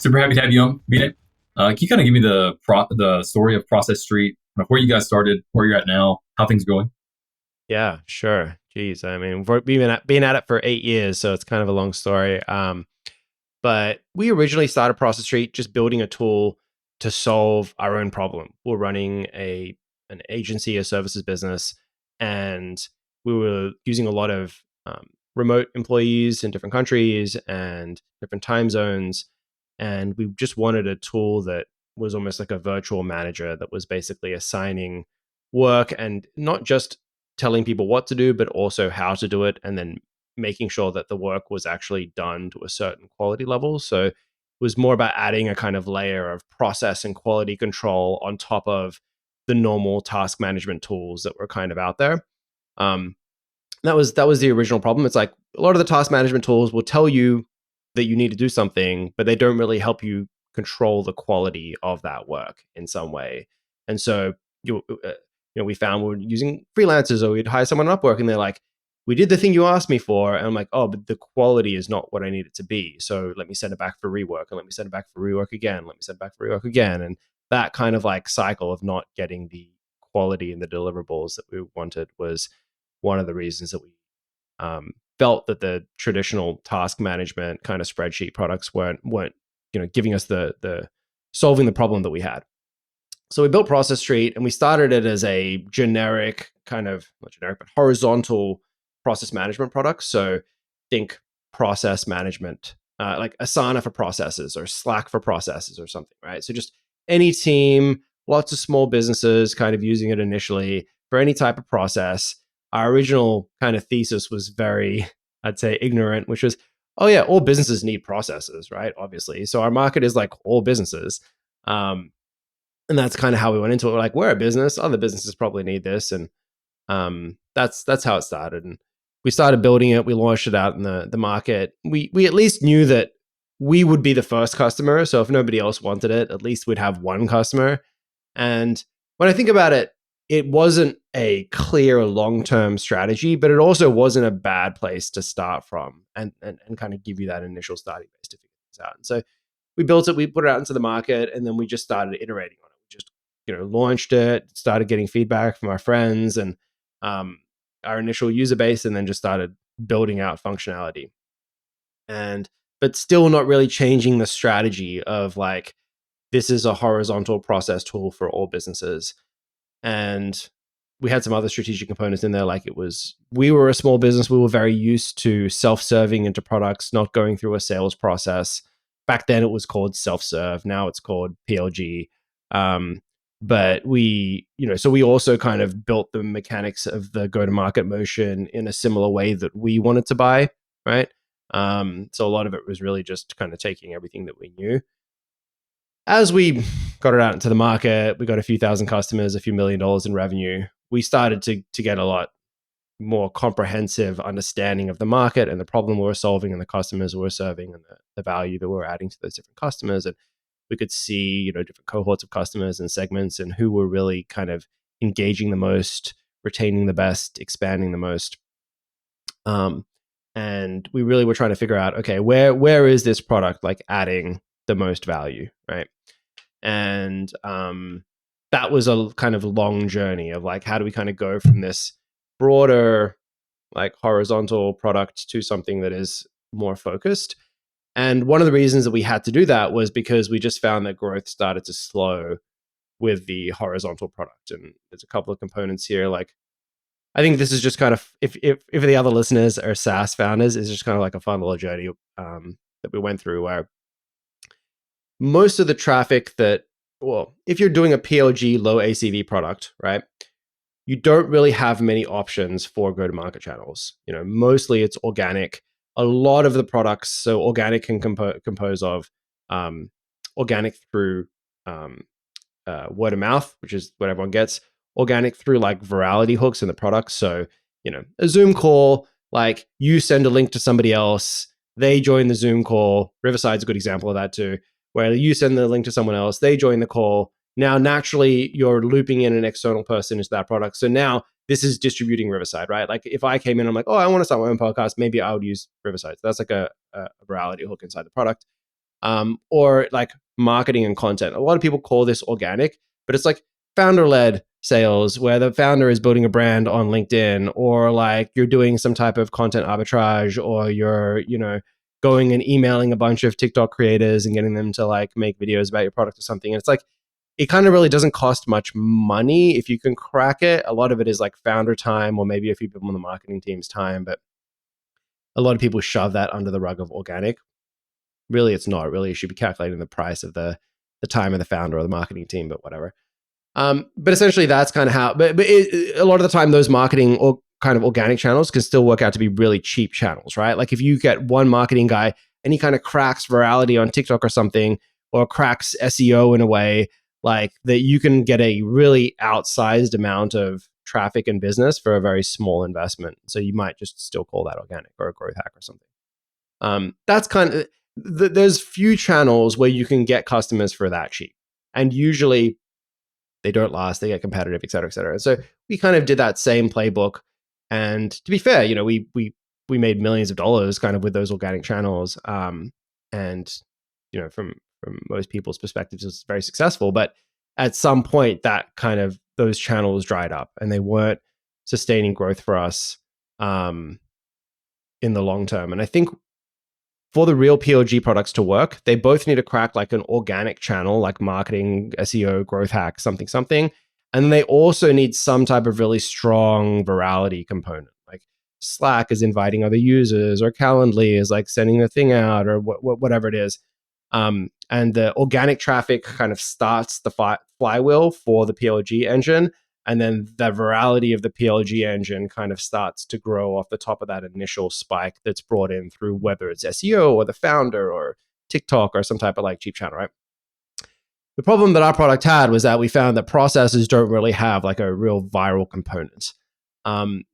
Super happy to have you on, Vinay. Can you kind of give me the story of Process Street, where you guys started, where you're at now, how things are going? Yeah, sure. Geez, I mean, we've been at it for 8 years, so it's kind of a long story. But we originally started Process Street just building a tool to solve our own problem. We're running an agency, a services business, and we were using a lot of remote employees in different countries and different time zones, and we just wanted a tool that was almost like a virtual manager that was basically assigning work and not just telling people what to do, but also how to do it, and then making sure that the work was actually done to a certain quality level. So it was more about adding a kind of layer of process and quality control on top of the normal task management tools that were kind of out there. Um, that was the original problem. It's like a lot of the task management tools will tell you that you need to do something, but they don't really help you control the quality of that work in some way. And so we found we're using freelancers, or we'd hire someone on Upwork, and they're like, "We did the thing you asked me for," and I'm like, "Oh, but the quality is not what I need it to be. So let me send it back for rework, and let me send it back for rework again. Let me send it back for rework again." And that kind of like cycle of not getting the quality and the deliverables that we wanted was one of the reasons that we felt that the traditional task management kind of spreadsheet products weren't giving us the solving the problem that we had. So we built Process Street, and we started it as a generic kind of not generic but horizontal process management product. So think process management, like Asana for processes or Slack for processes or something, right? So just any team, lots of small businesses kind of using it initially for any type of process. Our original kind of thesis was very, I'd say, ignorant, which was, oh yeah, all businesses need processes, right? Obviously. So our market is like all businesses. Um, and that's kind of how we went into it. We're like, we're a business. Other businesses probably need this, and that's how it started. And we started building it. We launched it out in the market. We at least knew that we would be the first customer. So if nobody else wanted it, at least we'd have one customer. And when I think about it, it wasn't a clear long term strategy, but it also wasn't a bad place to start from, and kind of give you that initial starting base to figure things out. And so we built it, we put it out into the market, and then we just started iterating on it. We just launched it, started getting feedback from our friends and um, our initial user base, and then just started building out functionality. And but still not really changing the strategy of like, this is a horizontal process tool for all businesses. And we had some other strategic components in there, like we were a small business, we were very used to self-serving into products, not going through a sales process. Back then it was called self-serve, now it's called PLG. But so we also kind of built the mechanics of the go-to-market motion in a similar way that we wanted to buy, right? So a lot of it was really just kind of taking everything that we knew. As we got it out into the market, we got a few thousand customers, a few $1 million in revenue. We started to get a lot more comprehensive understanding of the market and the problem we were solving and the customers we were serving, and the value that we were adding to those different customers. And we could see, different cohorts of customers and segments, and who were really kind of engaging the most, retaining the best, expanding the most. And we really were trying to figure out, okay, where is this product like adding the most value, right? And that was a kind of long journey of like, how do we kind of go from this broader, like horizontal product to something that is more focused? And one of the reasons that we had to do that was because we just found that growth started to slow with the horizontal product. And there's a couple of components here. Like, I think this is just kind of, if the other listeners are SaaS founders, it's just kind of like a fun little journey that we went through, where most of the traffic if you're doing a PLG low ACV product, right, you don't really have many options for go-to-market channels. Mostly it's organic. A lot of the products, so organic can compose of organic through word of mouth, which is what everyone gets. Organic through like virality hooks in the product. So, a Zoom call, like you send a link to somebody else, they join the Zoom call. Riverside's a good example of that too, where you send the link to someone else, they join the call. Now, naturally, you're looping in an external person into that product. So now this is distributing Riverside, right? Like if I came in, I'm like, oh, I want to start my own podcast, maybe I would use Riverside. So that's like a virality hook inside the product. or like marketing and content. A lot of people call this organic, but it's like founder-led sales where the founder is building a brand on LinkedIn, or like you're doing some type of content arbitrage, or you're, going and emailing a bunch of TikTok creators and getting them to like make videos about your product or something. And it's like, it kind of really doesn't cost much money if you can crack it. A lot of it is like founder time, or maybe a few people on the marketing team's time, but a lot of people shove that under the rug of organic. Really, it's not. Really, you should be calculating the price of the time of the founder or the marketing team, but whatever. But essentially, that's kind of how. But a lot of the time, those marketing or kind of organic channels can still work out to be really cheap channels, right? Like if you get one marketing guy and he kind of cracks virality on TikTok or something, or cracks SEO in a way like that, you can get a really outsized amount of traffic and business for a very small investment. So you might just still call that organic or a growth hack or something. That's kind of there's few channels where you can get customers for that cheap, and usually they don't last, they get competitive, et cetera, et cetera. And so we kind of did that same playbook. And to be fair, we made millions of dollars kind of with those organic channels. And from most people's perspectives, it's very successful. But at some point, that kind of those channels dried up, and they weren't sustaining growth for us in the long term. And I think for the real PLG products to work, they both need to crack like an organic channel, like marketing, SEO, growth hack, something. And they also need some type of really strong virality component. Like Slack is inviting other users, or Calendly is like sending the thing out, or whatever it is. And the organic traffic kind of starts the flywheel for the PLG engine. And then the virality of the PLG engine kind of starts to grow off the top of that initial spike that's brought in through whether it's SEO or the founder or TikTok or some type of like cheap channel, right? The problem that our product had was that we found that processes don't really have like a real viral component. One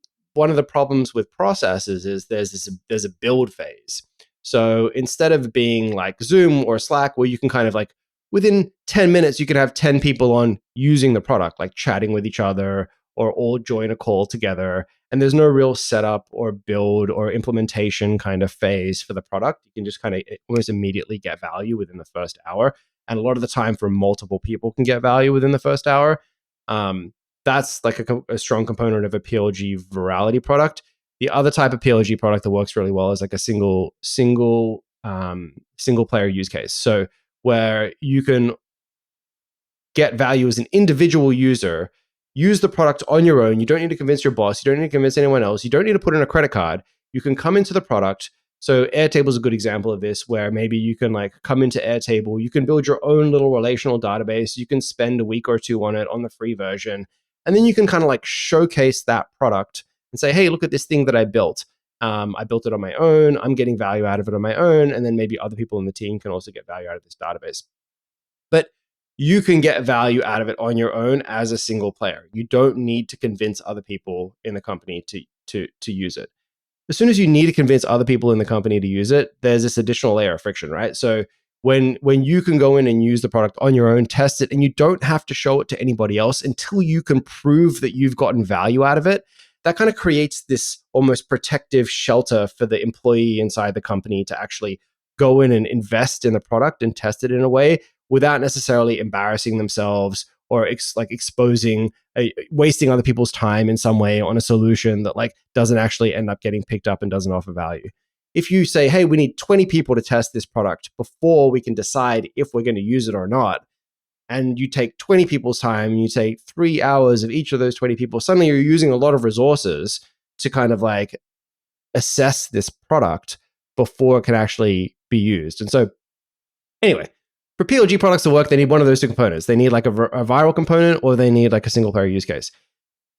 of the problems with processes is there's a build phase. So instead of being like Zoom or Slack, where you can kind of like within 10 minutes, you can have 10 people on using the product, like chatting with each other, or all join a call together. And there's no real setup or build or implementation kind of phase for the product. You can just kind of almost immediately get value within the first hour. And a lot of the time for multiple people can get value within the first hour. That's like a strong component of a PLG virality product. The other type of PLG product that works really well is like a single player use case. So where you can get value as an individual user, use the product on your own. You don't need to convince your boss. You don't need to convince anyone else. You don't need to put in a credit card. You can come into the product. So Airtable is a good example of this, where maybe you can like come into Airtable. You can build your own little relational database. You can spend a week or two on it on the free version. And then you can kind of like showcase that product and say, hey, look at this thing that I built. I built it on my own. I'm getting value out of it on my own. And then maybe other people in the team can also get value out of this database. But you can get value out of it on your own as a single player. You don't need to convince other people in the company to use it. As soon as you need to convince other people in the company to use it, there's this additional layer of friction, right? So when you can go in and use the product on your own, test it, and you don't have to show it to anybody else until you can prove that you've gotten value out of it, that kind of creates this almost protective shelter for the employee inside the company to actually go in and invest in the product and test it in a way without necessarily embarrassing themselves or exposing, wasting other people's time in some way on a solution that like doesn't actually end up getting picked up and doesn't offer value. If you say, hey, we need 20 people to test this product before we can decide if we're going to use it or not, and you take 20 people's time, and you take 3 hours of each of those 20 people, suddenly you're using a lot of resources to kind of like assess this product before it can actually be used. And so anyway, for PLG products to work, they need one of those two components. They need like a viral component, or they need like a single player use case.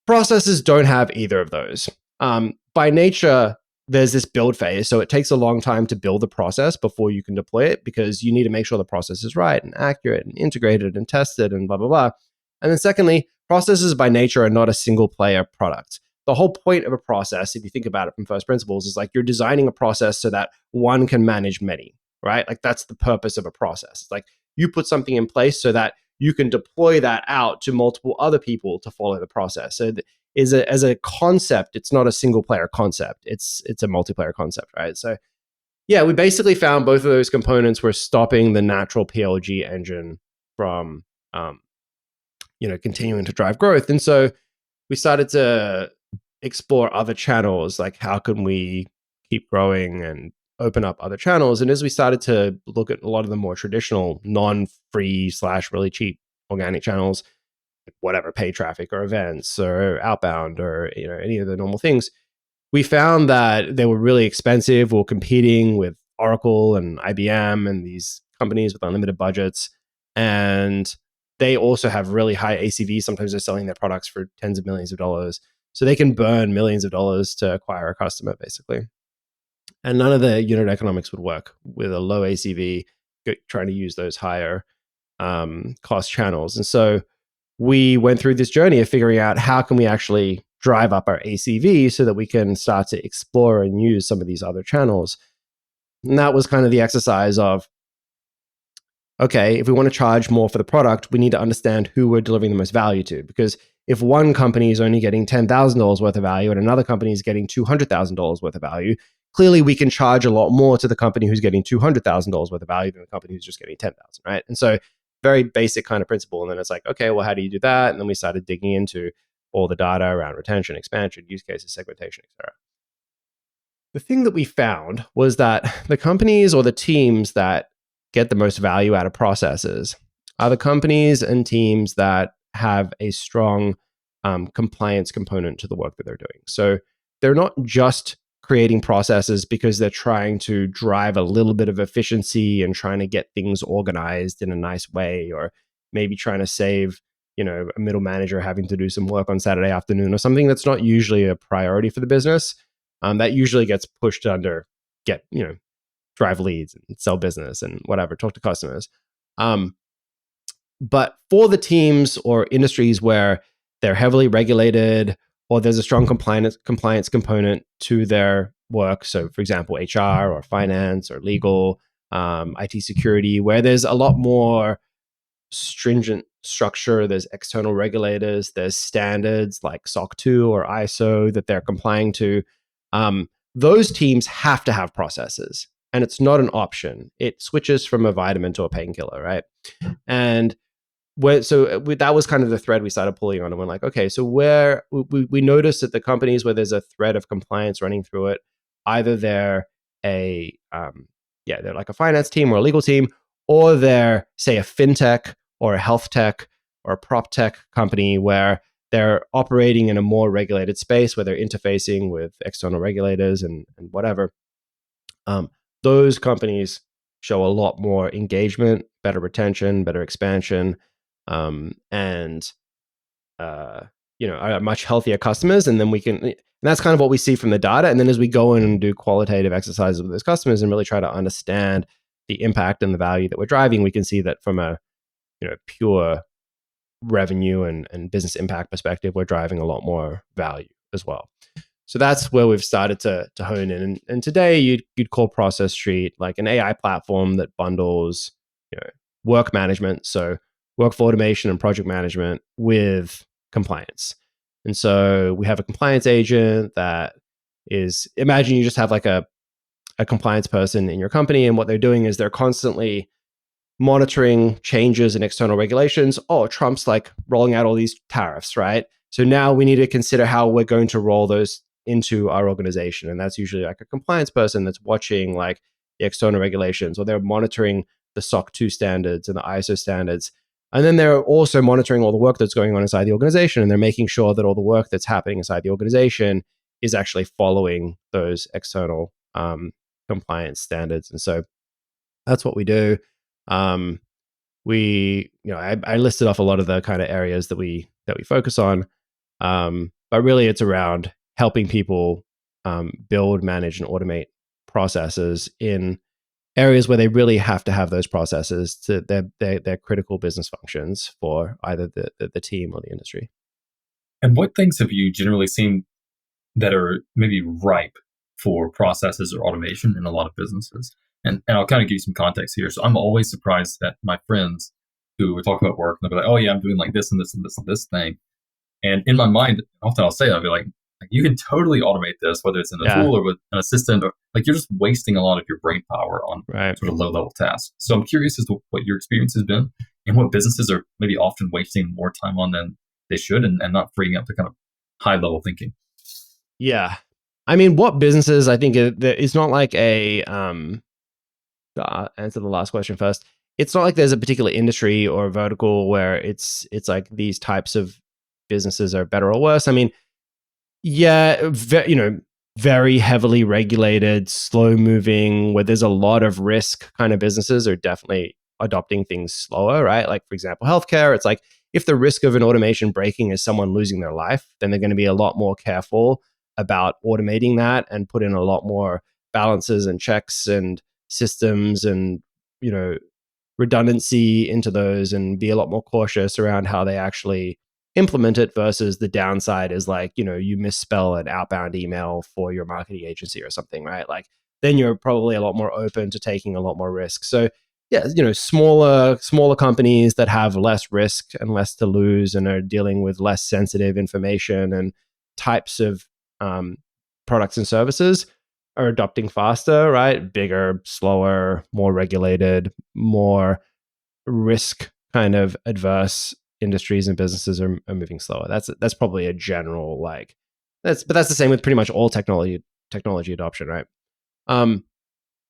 Processes don't have either of those. By nature, there's this build phase. So it takes a long time to build the process before you can deploy it, because you need to make sure the process is right and accurate and integrated and tested and blah, blah, blah. And then secondly, processes by nature are not a single player product. The whole point of a process, if you think about it from first principles, is like you're designing a process so that one can manage many, right? Like that's the purpose of a process. It's like you put something in place so that you can deploy that out to multiple other people to follow the process. So as a concept, it's not a single player concept. It's a multiplayer concept, right? So Yeah, we basically found both of those components were stopping the natural PLG engine from, um, continuing to drive growth. And so we started to explore other channels, like how can we keep growing and open up other channels. And as we started to look at a lot of the more traditional, non-free / really cheap organic channels, whatever, paid traffic or events or outbound or any of the normal things, we found that they were really expensive. We were competing with Oracle and IBM and these companies with unlimited budgets. And they also have really high ACV. Sometimes they're selling their products for tens of millions of dollars. So they can burn millions of dollars to acquire a customer, basically. And none of the unit economics would work with a low ACV trying to use those higher cost channels. And so we went through this journey of figuring out how can we actually drive up our ACV so that we can start to explore and use some of these other channels. And that was kind of the exercise of, okay, if we want to charge more for the product, we need to understand who we're delivering the most value to. Because if one company is only getting $10,000 worth of value and another company is getting $200,000 worth of value, clearly we can charge a lot more to the company who's getting $200,000 worth of value than the company who's just getting $10,000, right? And so very basic kind of principle. And then it's like, okay, well, how do you do that? And then we started digging into all the data around retention, expansion, use cases, segmentation, etc. The thing that we found was that the companies or the teams that get the most value out of processes are the companies and teams that have a strong compliance component to the work that they're doing. So they're not just creating processes because they're trying to drive a little bit of efficiency and trying to get things organized in a nice way, or maybe trying to save, a middle manager having to do some work on Saturday afternoon or something that's not usually a priority for the business. That usually gets pushed under drive leads and sell business and whatever, talk to customers. But for the teams or industries where they're heavily regulated or there's a strong compliance component to their work, so for example, HR or finance or legal, IT security, where there's a lot more stringent structure, there's external regulators, there's standards like SOC 2 or ISO that they're complying to. Those teams have to have processes, and it's not an option. It switches from a vitamin to a painkiller, right? And that was kind of the thread we started pulling on, and we're like, okay, so where we noticed that the companies where there's a thread of compliance running through it, either they're they're like a finance team or a legal team, or they're, say, a fintech or a health tech or a prop tech company where they're operating in a more regulated space where they're interfacing with external regulators and whatever. Those companies show a lot more engagement, better retention, better expansion, and are much healthier customers. And then and that's kind of what we see from the data. And then as we go in and do qualitative exercises with those customers and really try to understand the impact and the value that we're driving, we can see that from a pure revenue and business impact perspective, we're driving a lot more value as well. So that's where we've started to hone in. And today you'd call Process Street like an AI platform that bundles work management, so workflow automation and project management with compliance. And so we have a compliance agent that is, imagine you just have like a compliance person in your company, and what they're doing is they're constantly monitoring changes in external regulations. Oh, Trump's like rolling out all these tariffs, right? So now we need to consider how we're going to roll those into our organization. And that's usually like a compliance person that's watching like the external regulations, or they're monitoring the SOC 2 standards and the ISO standards. And then they're also monitoring all the work that's going on inside the organization. And they're making sure that all the work that's happening inside the organization is actually following those external compliance standards. And so that's what we do. I listed off a lot of the kind of areas that we focus on. But really it's around helping people build, manage, and automate processes in areas where they really have to have those processes to their critical business functions for either the team or the industry. And what things have you generally seen that are maybe ripe for processes or automation in a lot of businesses? And I'll kind of give you some context here. So I'm always surprised that my friends who were talking about work, and they'll be like, oh yeah, I'm doing like this and this and this and this thing. And in my mind, often I'll say, I'll be like, Like you can totally automate this, whether it's in a Yeah. tool or with an assistant, or like you're just wasting a lot of your brain power on Right. sort of low level tasks. So I'm curious as to what your experience has been and what businesses are maybe often wasting more time on than they should, and not freeing up the kind of high level thinking. Yeah. I mean, what businesses, I think it's not like answer the last question first. It's not like there's a particular industry or vertical where it's like these types of businesses are better or worse. I mean, yeah, very heavily regulated, slow moving, where there's a lot of risk kind of businesses are definitely adopting things slower, right? Like, for example, healthcare, it's like if the risk of an automation breaking is someone losing their life, then they're going to be a lot more careful about automating that and put in a lot more balances and checks and systems and, you know, redundancy into those and be a lot more cautious around how they actually implement it versus the downside is like, you misspell an outbound email for your marketing agency or something, right? Like then you're probably a lot more open to taking a lot more risk. So yeah, smaller companies that have less risk and less to lose and are dealing with less sensitive information and types of um, products and services are adopting faster, right? Bigger, slower, more regulated, more risk kind of adverse industries and businesses are moving slower. That's probably a general like that's the same with pretty much all technology adoption, right? Um,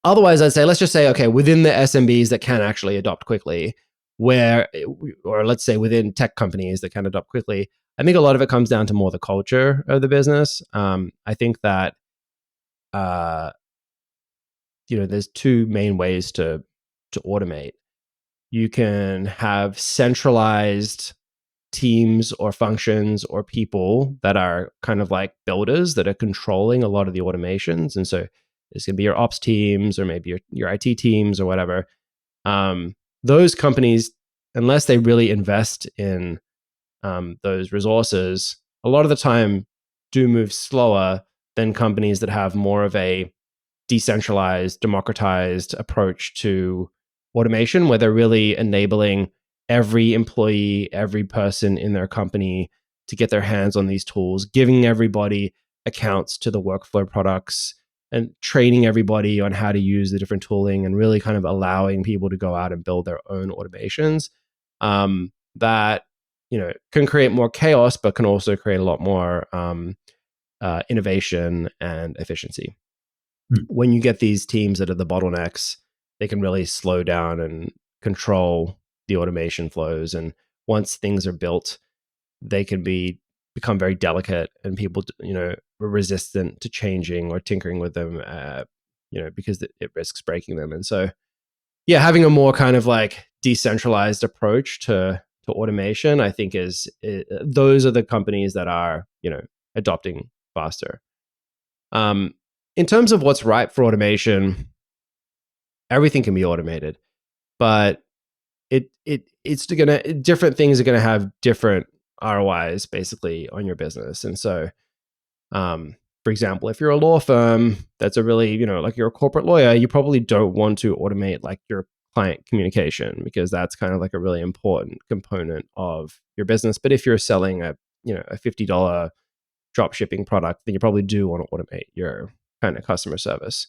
Otherwise, I'd say let's just say okay, within the SMBs that can actually adopt quickly, or let's say within tech companies that can adopt quickly, I think a lot of it comes down to more the culture of the business. I think that uh, there's two main ways to automate. You can have centralized teams or functions or people that are kind of like builders that are controlling a lot of the automations. And so it's going to be your ops teams or maybe your IT teams or whatever. Those companies, unless they really invest in those resources, a lot of the time do move slower than companies that have more of a decentralized, democratized approach to automation, where they're really enabling every employee, every person in their company to get their hands on these tools, giving everybody accounts to the workflow products and training everybody on how to use the different tooling and really kind of allowing people to go out and build their own automations that can create more chaos but can also create a lot more innovation and efficiency. When you get these teams that are the bottlenecks, they can really slow down and control the automation flows. And once things are built, they can become very delicate, and people, are resistant to changing or tinkering with them, because it risks breaking them. And so, yeah, having a more kind of like decentralized approach to automation, I think those are the companies that are, adopting faster. In terms of what's ripe for automation, everything can be automated, but it's gonna different things are gonna have different ROIs basically on your business. And so, for example, if you're a law firm that's a really, like you're a corporate lawyer, you probably don't want to automate like your client communication because that's kind of like a really important component of your business. But if you're selling a $50 drop shipping product, then you probably do want to automate your kind of customer service.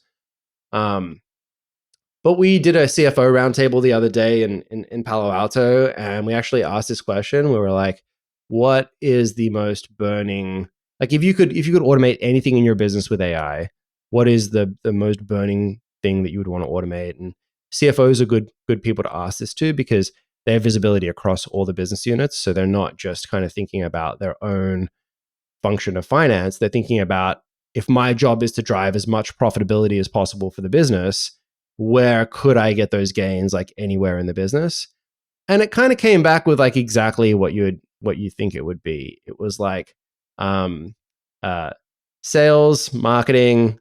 But we did a CFO roundtable the other day in Palo Alto, and we actually asked this question. We were like, "What is the most burning? Like, if you could automate anything in your business with AI, what is the most burning thing that you would want to automate?" And CFOs are good people to ask this to because they have visibility across all the business units, so they're not just kind of thinking about their own function of finance. They're thinking about, if my job is to drive as much profitability as possible for the business, where could I get those gains, like anywhere in the business? And it kind of came back with like exactly what you think it would be. It was like um, uh, sales, marketing,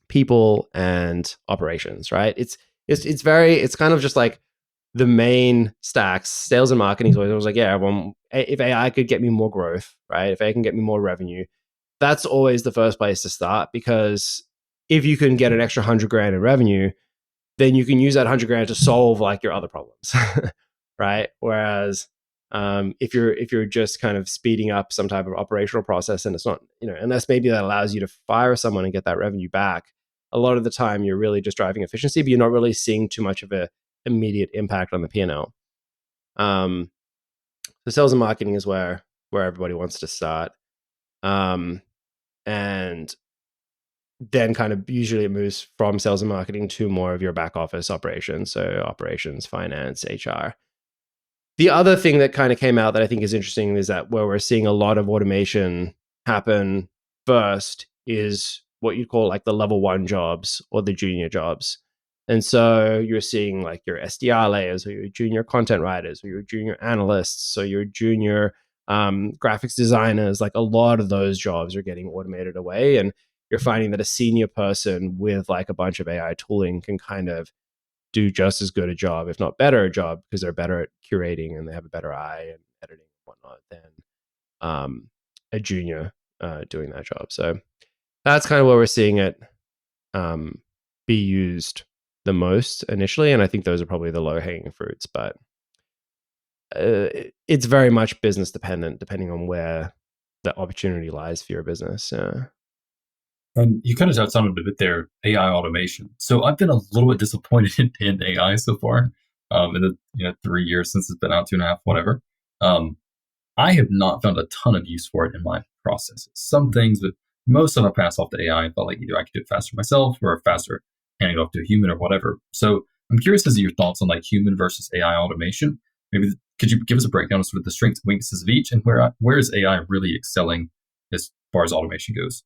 people, and operations. Right? It's kind of just like the main stacks. Sales and marketing. So I was like, yeah, well, if AI could get me more growth, right? If AI can get me more revenue, that's always the first place to start, because if you can get an extra 100 grand in revenue, then you can use that 100 grand to solve like your other problems, right? Whereas If you're just kind of speeding up some type of operational process, and it's not, unless maybe that allows you to fire someone and get that revenue back, a lot of the time you're really just driving efficiency, but you're not really seeing too much of a immediate impact on the P&L. The sales and marketing is where everybody wants to start. And then kind of usually it moves from sales and marketing to more of your back office operations. So operations, finance, HR. The other thing that kind of came out that I think is interesting is that where we're seeing a lot of automation happen first is what you'd call like the level 1 jobs or the junior jobs. And so you're seeing like your SDR layers or your junior content writers or your junior analysts or your junior graphics designers. Like a lot of those jobs are getting automated away. And you're finding that a senior person with like a bunch of AI tooling can kind of do just as good a job, if not better a job, because they're better at curating and they have a better eye and editing and whatnot than a junior doing that job. So that's kind of where we're seeing it be used the most initially. And I think those are probably the low hanging fruits, but it's very much business dependent, depending on where the opportunity lies for your business. And you kind of touched on it a bit there, AI automation. So I've been a little bit disappointed in AI so far. In the 3 years since it's been out, 2.5, whatever. I have not found a ton of use for it in my processes. Some things, but most of them I pass off to AI. I felt like either I could do it faster myself or faster handing it off to a human or whatever. So I'm curious as to your thoughts on like human versus AI automation. Maybe could you give us a breakdown of sort of the strengths and weaknesses of each, and where is AI really excelling as far as automation goes?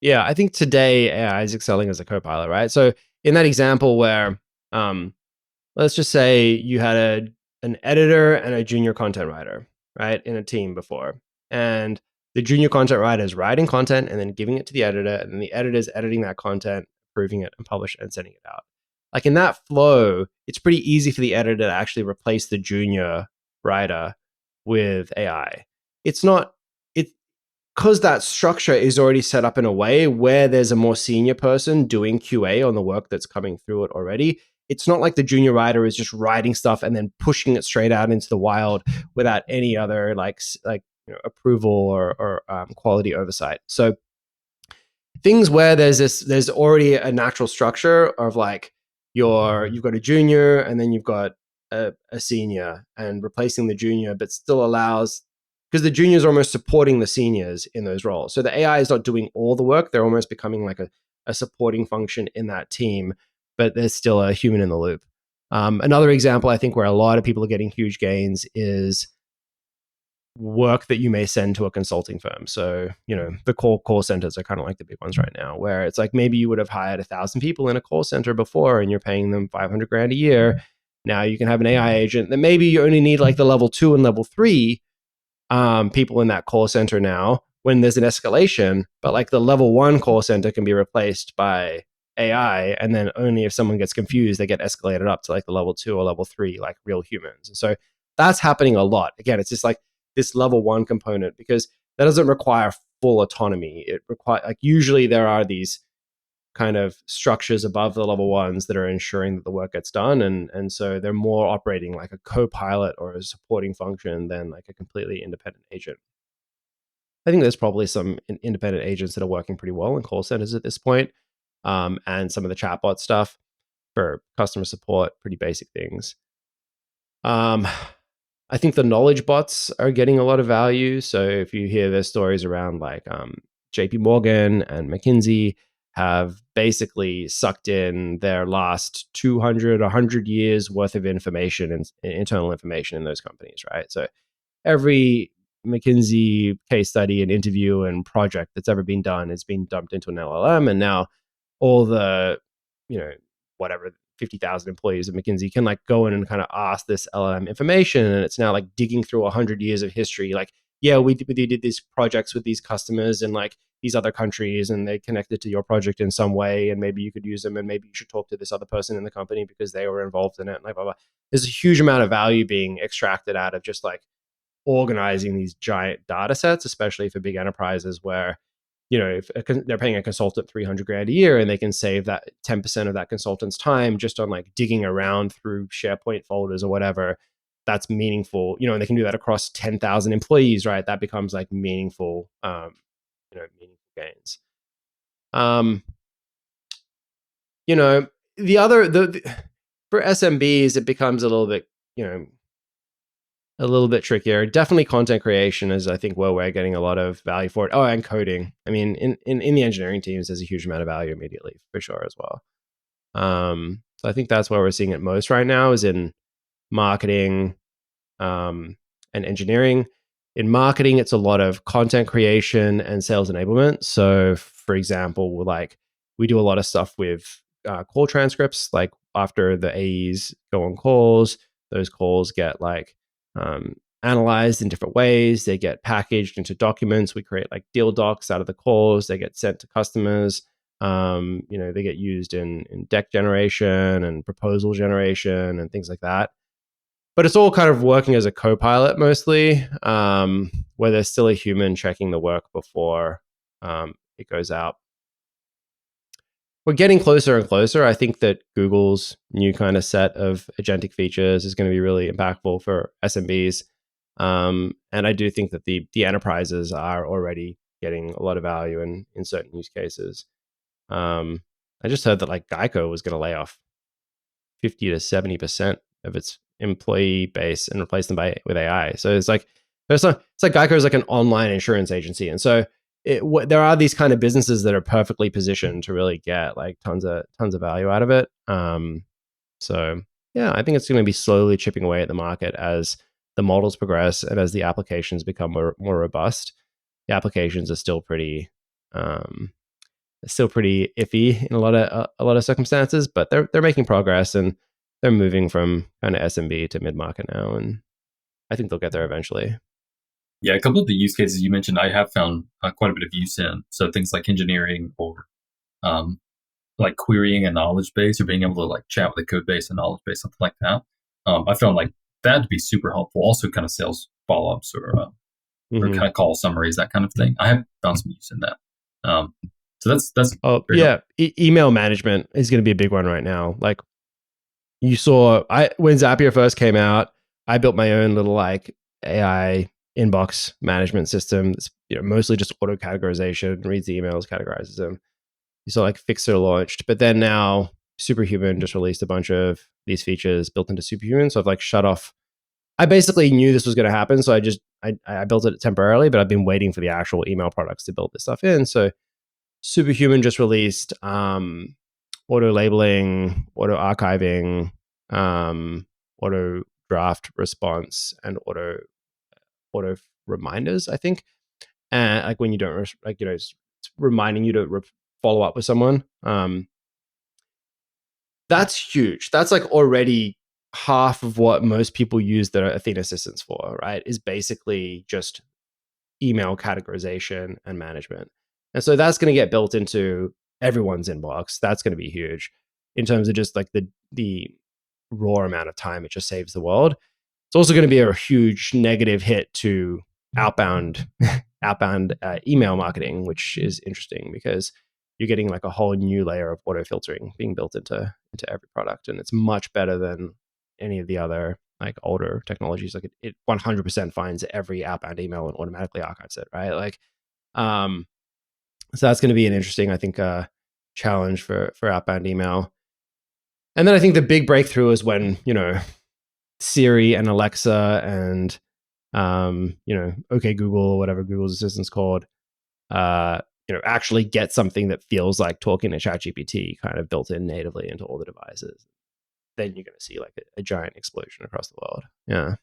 Yeah, I think today AI is excelling as a co-pilot, right? So in that example where, let's just say you had an editor and a junior content writer, right, in a team before, and the junior content writer is writing content and then giving it to the editor, and then the editor is editing that content, approving it, and publishing it and sending it out. Like in that flow, it's pretty easy for the editor to actually replace the junior writer with AI. It's not because that structure is already set up in a way where there's a more senior person doing QA on the work that's coming through it already. It's not like the junior writer is just writing stuff and then pushing it straight out into the wild without any other approval or quality oversight. So things where there's already a natural structure of like you've got a junior and then you've got a senior, and replacing the junior, but still allows, because the juniors are almost supporting the seniors in those roles. So the AI is not doing all the work. They're almost becoming like a supporting function in that team, but there's still a human in the loop. Another example, I think, where a lot of people are getting huge gains is work that you may send to a consulting firm. So, the call centers are kind of like the big ones right now, where it's like maybe you would have hired 1,000 people in a call center before and you're paying them 500 grand a year. Now you can have an AI agent that maybe you only need like the level 2 and level 3 people in that call center now when there's an escalation, but like the level 1 call center can be replaced by AI. And then only if someone gets confused, they get escalated up to like the level 2 or level 3, like real humans. And so that's happening a lot. Again, it's just like this level 1 component, because that doesn't require full autonomy. It requires, like, usually there are these kind of structures above the level 1s that are ensuring that the work gets done. And so they're more operating like a co-pilot or a supporting function than like a completely independent agent. I think there's probably some independent agents that are working pretty well in call centers at this point, and some of the chatbot stuff for customer support, pretty basic things. I think the knowledge bots are getting a lot of value. So if you hear their stories around like JP Morgan and McKinsey have basically sucked in their last 200, 100 years worth of information and internal information in those companies, right? So every McKinsey case study and interview and project that's ever been done has been dumped into an LLM. And now all the, whatever, 50,000 employees of McKinsey can like go in and kind of ask this LLM information. And it's now like digging through 100 years of history. Like, yeah, we did these projects with these customers in like these other countries, and they connected to your project in some way. And maybe you could use them, and maybe you should talk to this other person in the company because they were involved in it. And like, blah, blah. There's a huge amount of value being extracted out of just like organizing these giant data sets, especially for big enterprises where, if they're paying a consultant 300 grand a year and they can save that 10% of that consultant's time just on like digging around through SharePoint folders or whatever, that's meaningful, and they can do that across 10,000 employees, right? That becomes like meaningful, meaningful gains. You know, for SMBs, it becomes a little bit, a little bit trickier. Definitely content creation is, I think, where we're getting a lot of value for it. Oh, and coding. I mean, in the engineering teams, there's a huge amount of value immediately for sure as well. So I think that's where we're seeing it most right now is in marketing, and engineering. In marketing, it's a lot of content creation and sales enablement. So, for example, like we do a lot of stuff with call transcripts. Like after the AEs go on calls, those calls get like analyzed in different ways. They get packaged into documents. We create like deal docs out of the calls. They get sent to customers. They get used in deck generation and proposal generation and things like that. But it's all kind of working as a co-pilot mostly, where there's still a human checking the work before it goes out. We're getting closer and closer. I think that Google's new kind of set of agentic features is going to be really impactful for SMBs. And I do think that the enterprises are already getting a lot of value in certain use cases. I just heard that like Geico was going to lay off 50 to 70% of its employee base and replace them with AI. So it's like Geico is like an online insurance agency, and so there are these kind of businesses that are perfectly positioned to really get like tons of value out of it. So yeah, I think it's going to be slowly chipping away at the market as the models progress and as the applications become more robust. The applications are still pretty iffy in a lot of circumstances, but they're making progress and they're moving from kind of SMB to mid market now, and I think they'll get there eventually. Yeah, a couple of the use cases you mentioned, I have found quite a bit of use in. So things like engineering or like querying a knowledge base or being able to like chat with a code base, a knowledge base, something like that. I found like that to be super helpful. Also, kind of sales follow ups or kind of call summaries, that kind of thing. I have found some use in that. So that's email management is going to be a big one right now. Like you saw, when Zapier first came out, I built my own little like AI inbox management system. It's mostly just auto categorization, reads the emails, categorizes them. You saw like Fixer launched, but then now Superhuman just released a bunch of these features built into Superhuman. So I've like shut off. I basically knew this was going to happen, so I built it temporarily, but I've been waiting for the actual email products to build this stuff in. So Superhuman just released auto labeling, auto archiving, auto draft response, and auto reminders, I think. And like when you don't it's reminding you to follow up with someone. That's huge. That's like already half of what most people use their Athena assistants for, right? Is basically just email categorization and management. And so that's going to get built into everyone's inbox. That's going to be huge in terms of just like the raw amount of time it just saves the world. It's also going to be a huge negative hit to outbound email marketing, which is interesting because you're getting like a whole new layer of auto filtering being built into every product, and it's much better than any of the other like older technologies. Like it 100% finds every outbound email and automatically archives it, right? Like, so that's going to be an interesting, I think, challenge for outbound email. And then I think the big breakthrough is when Siri and Alexa and OK Google or whatever Google's assistant's called, actually get something that feels like talking to ChatGPT kind of built in natively into all the devices. Then you're going to see like a giant explosion across the world. Yeah.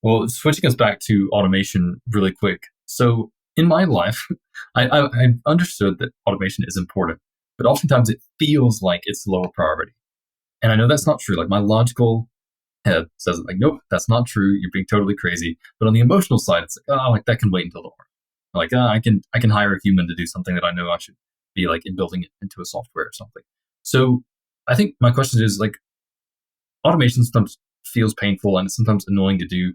Well, switching us back to automation really quick. So in my life, I've understood that automation is important, but oftentimes it feels like it's lower priority. And I know that's not true. Like my logical head says like, nope, that's not true. You're being totally crazy. But on the emotional side, it's like, oh, like that can wait until tomorrow. Like, I can hire a human to do something that I know I should be like in building it into a software or something. So I think my question is like, automation sometimes feels painful and it's sometimes annoying to do,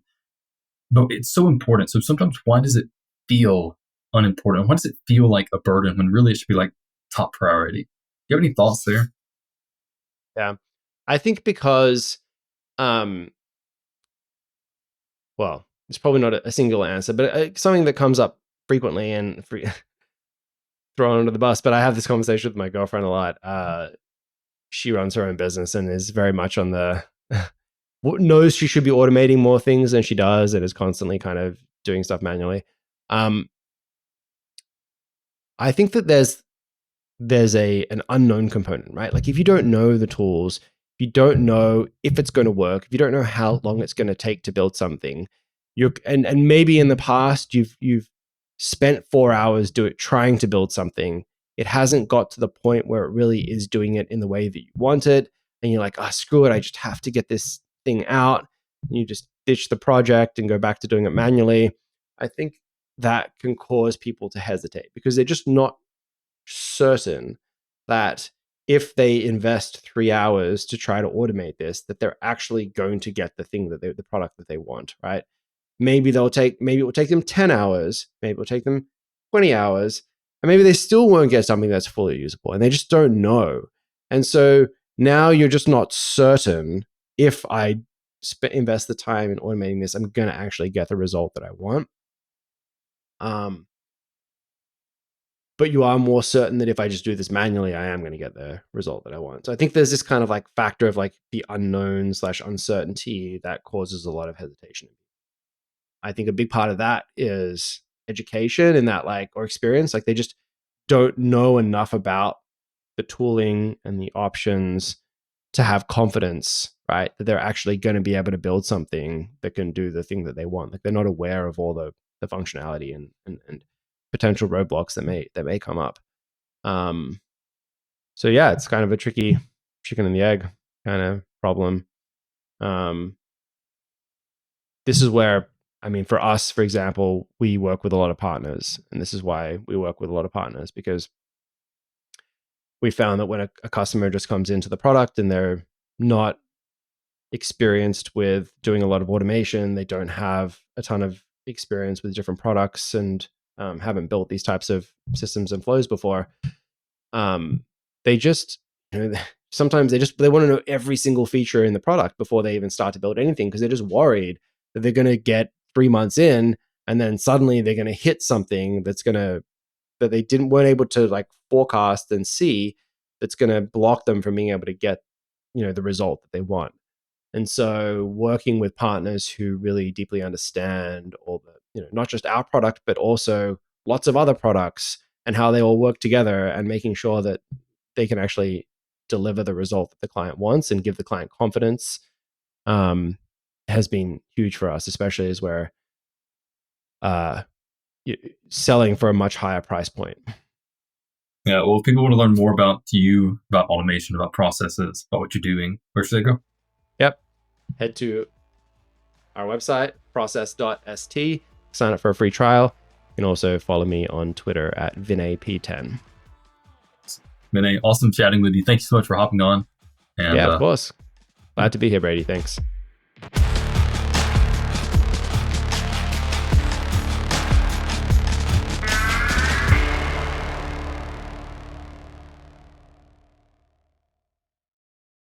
but it's so important. So sometimes why does it feel unimportant? Why does it feel like a burden when really it should be like top priority? Do you have any thoughts there? Yeah. I think because Um, well, it's probably not a single answer, but something that comes up frequently and thrown under the bus. But I have this conversation with my girlfriend a lot. She runs her own business and is very much on the knows she should be automating more things than she does, and is constantly kind of doing stuff manually. I think that there's an unknown component, right? Like if you don't know the tools, if you don't know if it's going to work, if you don't know how long it's going to take to build something, and maybe in the past you've spent 4 hours trying to build something. It hasn't got to the point where it really is doing it in the way that you want it, and you're like, screw it, I just have to get this thing out. And you just ditch the project and go back to doing it manually. I think that can cause people to hesitate because they're just not certain that if they invest 3 hours to try to automate this, that they're actually going to get the product that they want, right? Maybe it will take them 10 hours, maybe it will take them 20 hours, and maybe they still won't get something that's fully usable, and they just don't know. And so now you're just not certain if I invest the time in automating this, I'm going to actually get the result that I want. But you are more certain that if I just do this manually, I am going to get the result that I want. So I think there's this kind of like factor of like the unknown / uncertainty that causes a lot of hesitation. I think a big part of that is education and that or experience. Like they just don't know enough about the tooling and the options to have confidence, right? That they're actually going to be able to build something that can do the thing that they want. Like they're not aware of all the functionality and potential roadblocks that may come up. So yeah, it's kind of a tricky chicken and the egg kind of problem. This is where, for us, for example, we work with a lot of partners, and this is why we work with a lot of partners, because we found that when a customer just comes into the product and they're not experienced with doing a lot of automation, they don't have a ton of experience with different products, and haven't built these types of systems and flows before, they just, sometimes they want to know every single feature in the product before they even start to build anything, because they're just worried that they're going to get 3 months in and then suddenly they're going to hit something that they weren't able to forecast and see, that's going to block them from being able to get the result that they want. And so working with partners who really deeply understand all the, not just our product, but also lots of other products and how they all work together, and making sure that they can actually deliver the result that the client wants and give the client confidence, has been huge for us, especially as we're selling for a much higher price point. Yeah, well, if people want to learn more about you, about automation, about processes, about what you're doing, where should they go? Yep. Head to our website, process.st, sign up for a free trial. You can also follow me on Twitter at VinayP10. Vinay, awesome chatting with you. Thank you so much for hopping on. And, yeah, of course. Glad to be here, Brady. Thanks.